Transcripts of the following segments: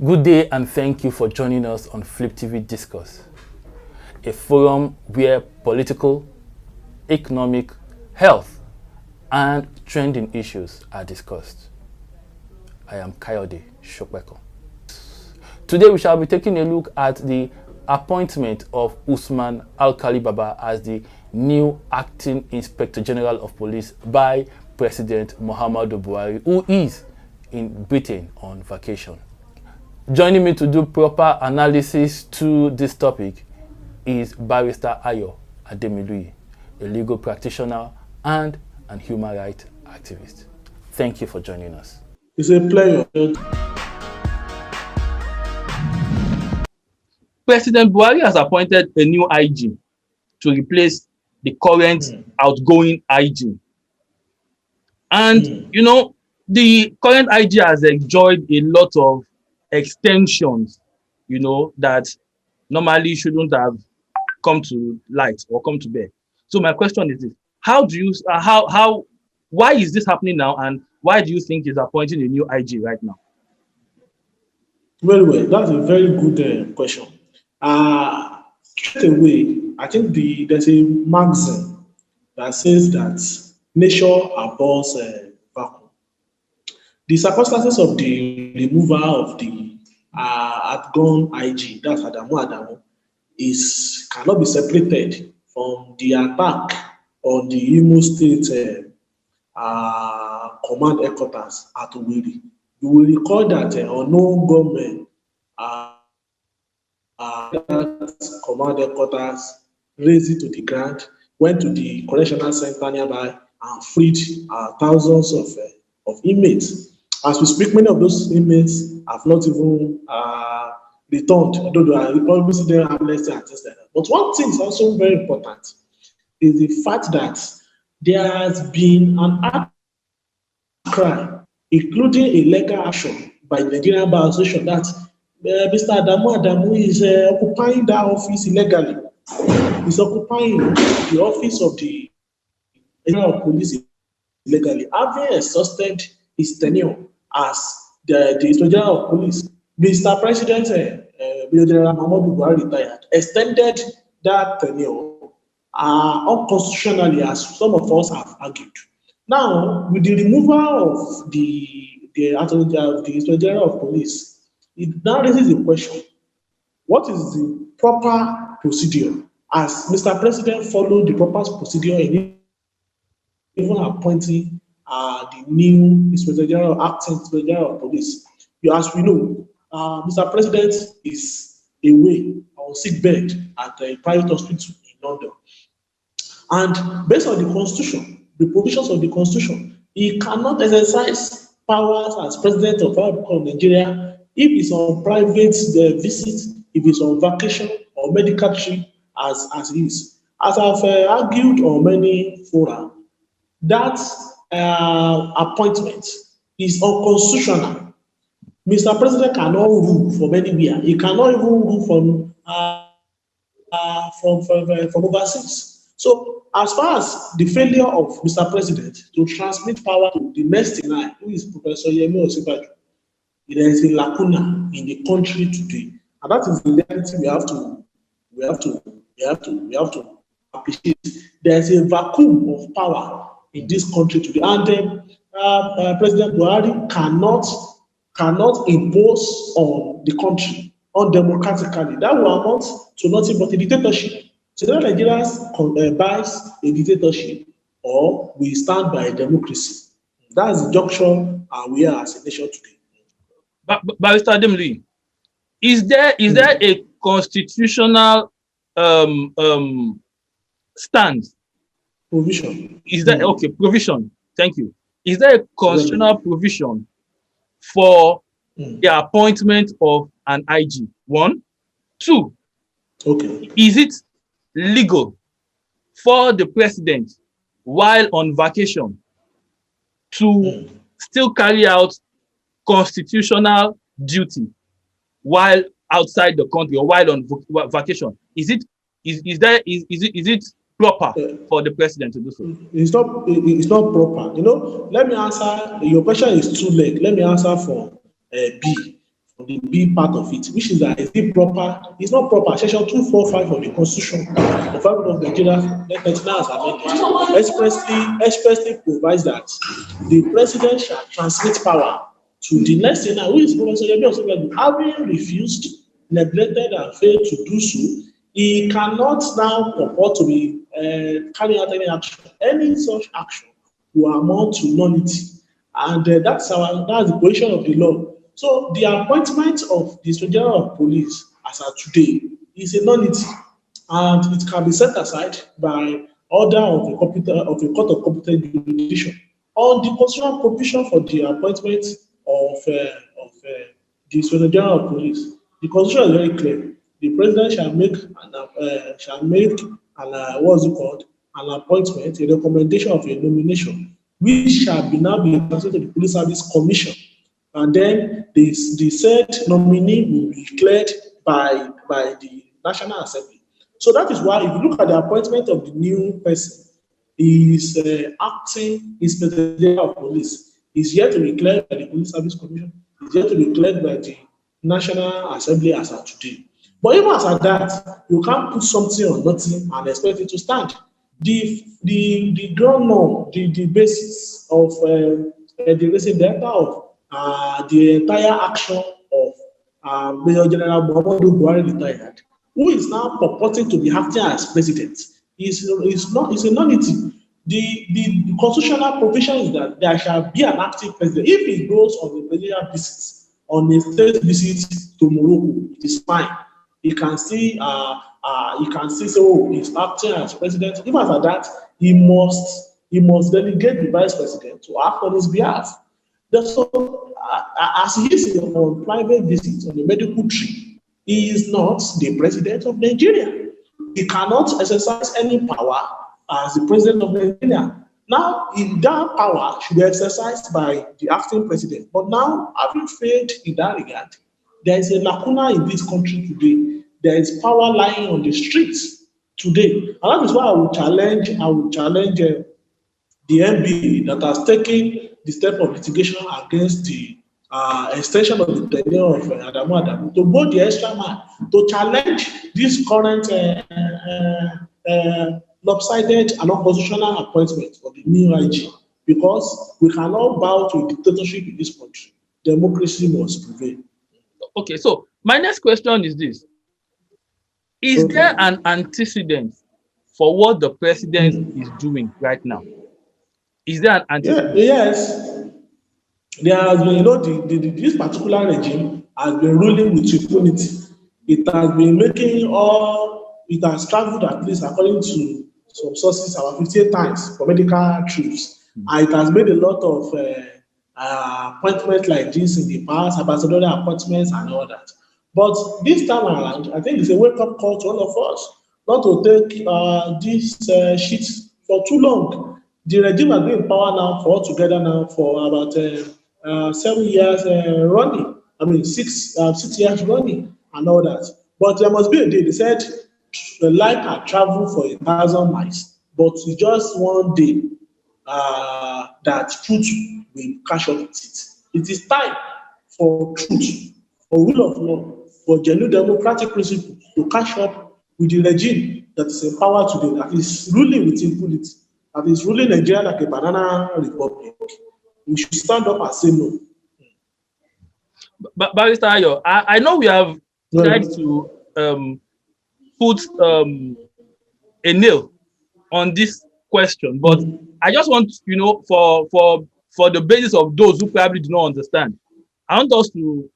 Good day and thank you for joining us on Flip TV Discourse, a forum where political, economic, health, and trending issues are discussed. I am Kayode Shopeko. Today we shall be taking a look at the appointment of Usman Alkali Baba as the new acting Inspector General of Police by President Muhammadu Buhari, who is in Britain on vacation. Joining me to do proper analysis to this topic is Barrister Ayo Ademilui, a legal practitioner and an human rights activist. Thank you for joining us. It's a pleasure. President Buhari has appointed a new IG to replace the current outgoing IG. And, the current IG has enjoyed a lot of extensions, that normally shouldn't have come to light or come to bear. So my question is this: why is this happening now, and why do you think he's appointing a new IG right now? Well, that's a very good question. Straight away, I think there's a maxim that says that nature abhors vacuum. The circumstances of the removal of the outgone IG, that's Adamu, cannot be separated from the attack on the Imo State command headquarters at Owerri. You will recall that unknown government command headquarters raised it to the ground, went to the correctional center nearby, and freed thousands of inmates. As we speak, many of those inmates have not even returned, although they are obviously there amnesty and things like that. But one thing is also very important is the fact that there has been an outcry, including a legal action by the Nigerian Bar Association, that Mr. Adamu is occupying that office illegally. He's occupying the office of the General of Police illegally, having exhausted his tenure as the Inspector General of Police. Mr. President General Muhammadu Buhari retired, extended that tenure unconstitutionally, as some of us have argued. Now, with the removal of the Inspector General of Police, it now raises the question: what is the proper procedure? As Mr. President followed the proper procedure in even appointing the new Inspector General, acting Inspector General of Police. As we know, Mr. President is away on sick bed at a private hospital in London. And based on the Constitution, the provisions of the Constitution, he cannot exercise powers as President of Nigeria if he's on private visit, if he's on vacation or medical trip, as he is. As I've argued on many fora, that appointment is unconstitutional. Mr. President cannot rule from anywhere. He cannot even rule from overseas. So, as far as the failure of Mr. President to transmit power to the next in line, who is Professor Yemi Osinbajo, there is a lacuna in the country today, and that is the reality we have to appreciate. There is a vacuum of power in this country today, and President Buhari cannot impose on the country undemocratically. That will amount to nothing but a dictatorship. So that Nigerians buys a dictatorship, or we stand by a democracy. That's the junction we are as a nation today. Barrister Ademilui, is there a constitutional stance? Provision. Is there provision? Thank you. Is there a constitutional provision for the appointment of an IG? 1, 2. Okay. Is it legal for the president, while on vacation, to still carry out constitutional duty while outside the country or while on vacation? Is it proper for the president to do so? It's not proper. Let me answer. Your question is too late. Let me answer for B. the B part of it, which is that is it proper? It's not proper. Section 245 of the Constitution of Nigeria 1999 as amended expressly provides that the president shall transmit power to the next thing. Who is Professor Yemi Osinbajo? Having refused, neglected, and failed to do so, he cannot now purport to be carrying out any action. Any such action will amount to nullity, and that's the position of the law. So the appointment of the Inspector General of Police as of today is a nullity, and it can be set aside by order of a court of competent jurisdiction on the constitutional provision for the appointment of the Inspector General of Police. The Constitution is very clear. The president shall make an appointment, a recommendation of a nomination, which shall now be transmitted to the Police Service Commission, and then the said nominee will be declared by the National Assembly. So that is why, if you look at the appointment of the new person, is acting Inspector General of Police, is yet to be declared by the Police Service Commission, is yet to be declared by the National Assembly as of today. But even as at that, you can't put something on nothing and expect it to stand. The ground norm, the basis of the recent data of the entire action of Major General Muhammadu Buhari retired, who is now purporting to be acting as president, is a nullity. The constitutional provision is that there shall be an acting president. If he goes on a presidential visit, on a state visit to Morocco, it is fine. He can still say, oh, he's acting as president. Even after that, he must delegate the vice president to act on his behalf. So, as he is on private visits on a medical trip, he is not the president of Nigeria. He cannot exercise any power as the president of Nigeria. Now, if that power should be exercised by the acting president, but now, having failed in that regard, there is a lacuna in this country today. There is power lying on the streets today. And that is why I will challenge the NBA that has taken the step of litigation against the extension of the tenure of Adamu to go the extra mile, to challenge this current lopsided and unconstitutional appointment for the new IG, because we cannot bow to dictatorship in this country. Democracy must prevail. Okay, so my next question is this. Is there an antecedent for what the president is doing right now? Is there an antecedent? Yes. There has been, this particular regime has been ruling with impunity. It has been it has traveled, at least according to some sources, about 58 times for medical trips. And it has made a lot of appointments like this in the past, ambassadorial appointments and all that. But this time around, I think it's a wake-up call to all of us not to take this shit for too long. The regime has been in power now for about 7 years running. I mean, 6 years running and all that. But there must be a day. They said the light can travel for 1,000 miles, but it's just one day that truth will catch up with it. It is time for truth, for rule of law, for genuine democratic principles to catch up with the regime that is in power today, that is ruling with impunity, that is ruling Nigeria like a banana republic. We should stand up and say no. But Barrister Ayo, I know we have tried to put a nail on this question, but I just want, for the basis of those who probably do not understand, I want us to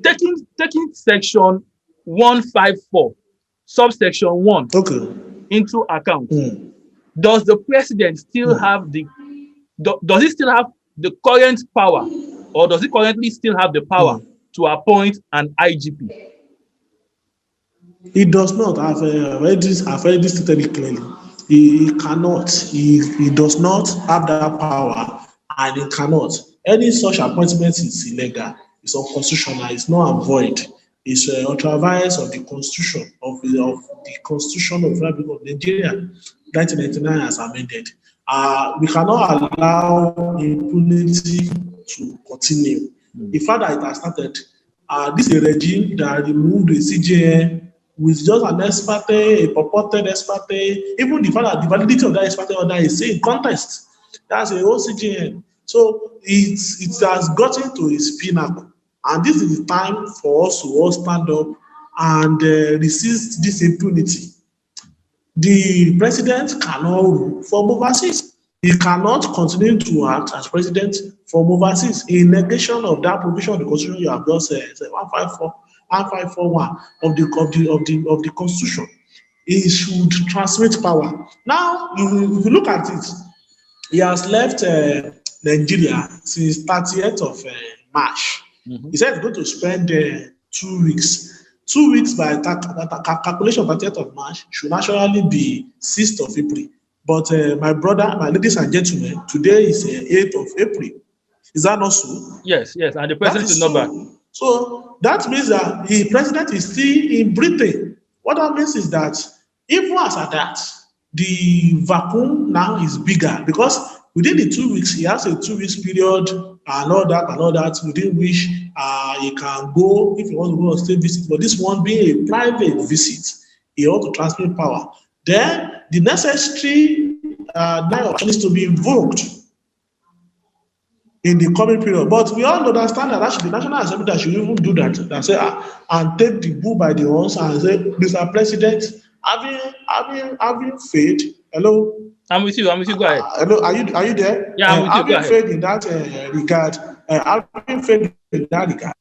taking section 154, subsection 1 into account. Does the president still have does he still have the current power, or does he currently still have the power to appoint an IGP? He does not. I've already stated it clearly. He cannot. He does not have that power, and he cannot. Any such appointment is illegal. It's unconstitutional. It's not void. It's ultra-violence of the Constitution of the Constitution of Nigeria, 1999, as amended. We cannot allow impunity to continue. The fact that it has started, this is a regime that removed the CJN with just an ex parte, a purported ex parte, even the fact that the validity of that ex parte order is in contest. That's a whole CJN. So it has gotten to its pinnacle. And this is the time for us to all stand up and resist this impunity. The president cannot rule from overseas. He cannot continue to act as president from overseas in negation of that provision of the constitution you have just said, 1541 of the constitution. He should transmit power. Now, if you look at it, he has left Nigeria since 30th of March. He said he's going to spend 2 weeks. 2 weeks by calculation of 30th of March should naturally be 6th of April. But my brother, my ladies and gentlemen, today is 8th of April. Is that not so? Yes, and the president is not back. So that means that the president is still in Britain. What that means is that even as at that, the vacuum now is bigger because within the 2 weeks, he has a 2 weeks period and all that, within which he can go if he wants to go on state visit. But this one being a private visit, he ought to transmit power. Then the necessary option is to be invoked in the coming period. But we all understand that actually the National Assembly that should even do that, that say and take the bull by the horns and say, Mr. President, having faith. Hello. I'm with you. Go ahead. Hello. Are you there? Yeah, I'm with you. Having faith in that regard. Having faith in that regard.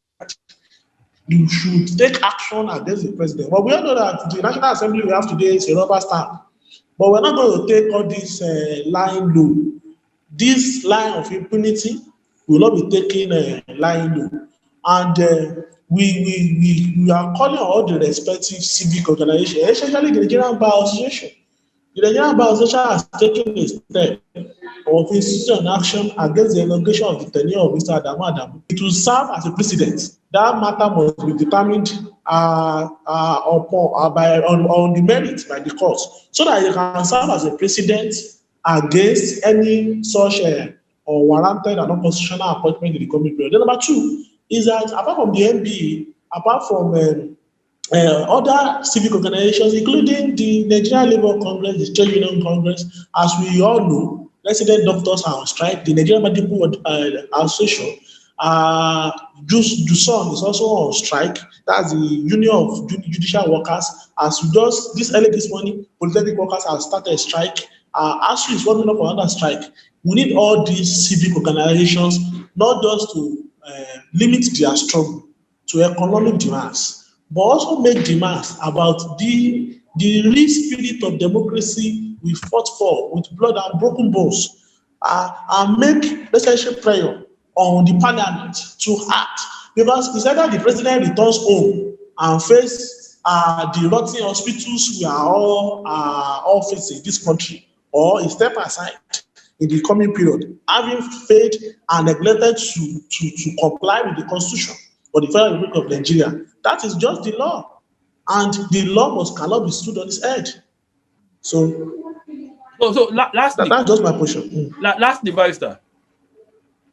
You should take action against the president. But we all know that the National Assembly we have today is a rubber stamp. But we're not going to take all this lying low. This line of impunity will not be taken lying low. And we are calling on all the respective civic organizations, especially the Nigerian Bar Association. The Nigerian Bar Association has taken a step of institutional action against the elongation of the tenure of Mr. Adamu. It will serve as a precedent. That matter must be determined on the merits by the court, so that it can serve as a precedent against any such unwarranted and unconstitutional appointment in the coming period. Then number two is that apart from the NBA, apart from other civic organizations, including the Nigerian Labour Congress, the Trade Union Congress, as we all know, resident doctors are on strike. The Nigerian Medical Association, JUSON is also on strike. That's the Union of Judicial Workers. As we just this morning, polytechnic workers have started a strike. ASU is working up on another strike. We need all these civic organizations not just to limit their struggle to economic demands, but also make demands about the real spirit of democracy we fought for with blood and broken bones, and make necessary prayer on the parliament to act. Because it's either the president returns home and face the rotten hospitals we are all facing in this country, or he step aside in the coming period, having failed and neglected to comply with the Constitution or the Federal Republic of Nigeria. That is just the law, and the law cannot be stood on its head. So lastly, that's just my position. Lastly, Barrister,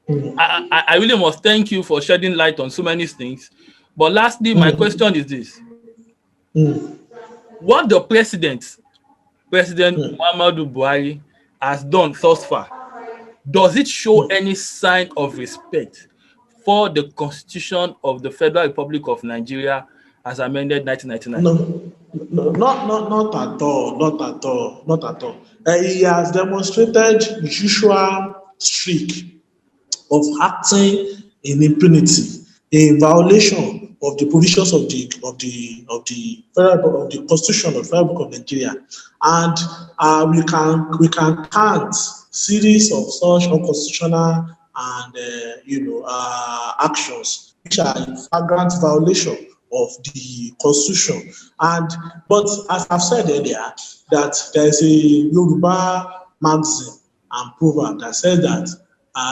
I really must thank you for shedding light on so many things. But lastly, my question is this: what the President Muhammadu Buhari has done thus far, does it show any sign of respect for the Constitution of the Federal Republic of Nigeria as amended 1999? No, not at all. He has demonstrated the usual streak of acting in impunity, in violation of the provisions of the Constitution of the Federal Republic of Nigeria, and we can count series of such unconstitutional and actions which are in flagrant violation of the Constitution. But as I've said earlier, that there is a Yoruba maxim and proverb that says that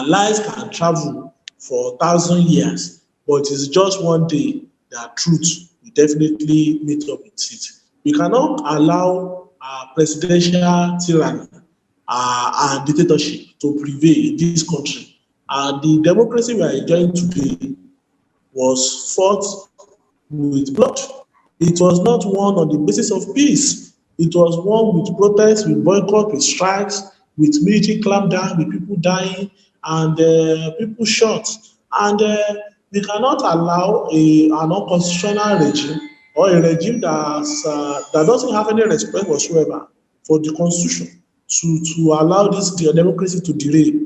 lies can travel for 1,000 years, but it is just one day that truth will definitely meet up with it. We cannot allow presidential tyranny and dictatorship to prevail in this country. The democracy we are enjoying today was fought with blood. It was not won on the basis of peace. It was won with protests, with boycott, with strikes, with military clampdown, with people dying and people shot. And we cannot allow an unconstitutional regime or a regime that doesn't have any respect whatsoever for the constitution to allow this democracy to derail.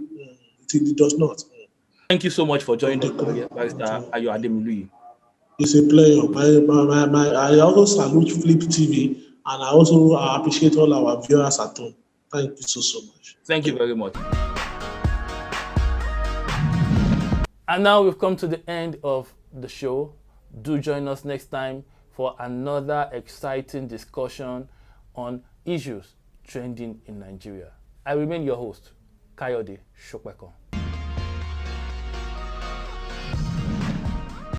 It does not. Thank you so much for joining us, Barrister Ayo Ademiluyi. It's a pleasure. I also salute Flip TV, and I also appreciate all our viewers at home. Thank you so much. Thank you very much. And now we've come to the end of the show. Do join us next time for another exciting discussion on issues trending in Nigeria. I remain your host, Kayode Shopeko.